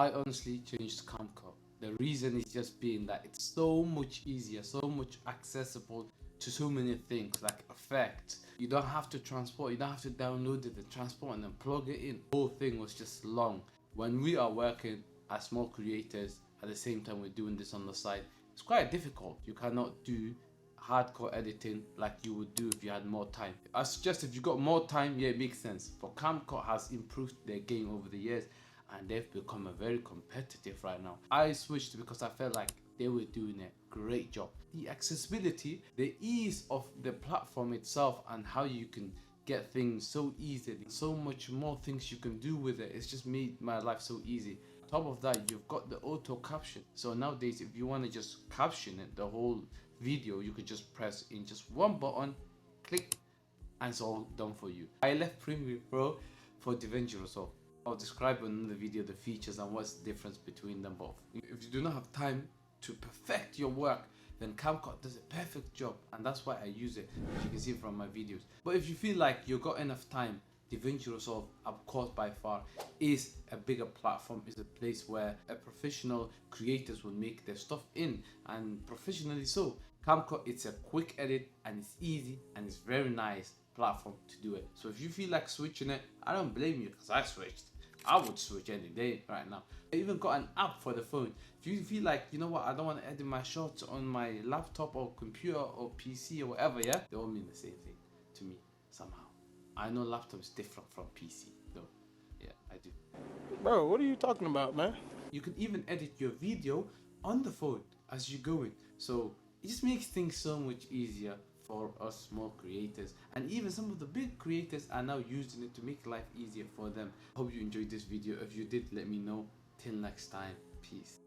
I honestly changed CapCut. The reason is just being that it's so much easier, so much accessible to so many things like effects. You don't have to transport, you don't have to download it and transport and then plug it in. The whole thing was just long. When we are working as small creators at the same time we're doing this on the side, it's quite difficult. You cannot do hardcore editing like you would do if you had more time. I suggest if you got more time, yeah, it makes sense. But CapCut has improved their game over the years and they've become a very competitive right now. I switched because I felt like they were doing a great job. The accessibility, the ease of the platform itself and how you can get things so easily, so much more things you can do with it. It's just made my life so easy. On top of that, you've got the auto caption. So nowadays, if you want to just caption it, the whole video, you could just press in just one button, click, and it's all done for you. I left Premiere Pro for DaVinci Resolve. I'll describe in the video the features and what's the difference between them both. If you do not have time to perfect your work, then CapCut does a perfect job, and that's why I use it, as you can see from my videos. But if you feel like you've got enough time, DaVinci Resolve, of course, by far is a bigger platform, is a place where a professional creators will make their stuff in, and professionally so. CapCut, it's a quick edit and it's easy and it's very nice platform to do it. So if you feel like switching it, I don't blame you, because I switched. I would switch any day right now. I even got an app for the phone. If you feel like, you know what, I don't want to edit my shots on my laptop or computer or PC or whatever, yeah, they all mean the same thing to me somehow. I know laptop is different from PC though. Yeah, I do. Bro, what are you talking about, man? You can even edit your video on the phone as you're going. So it just makes things so much easier for us small creators, and even some of the big creators are now using it to make life easier for them. Hope you enjoyed this video. If you did, let me know. Till next time, peace.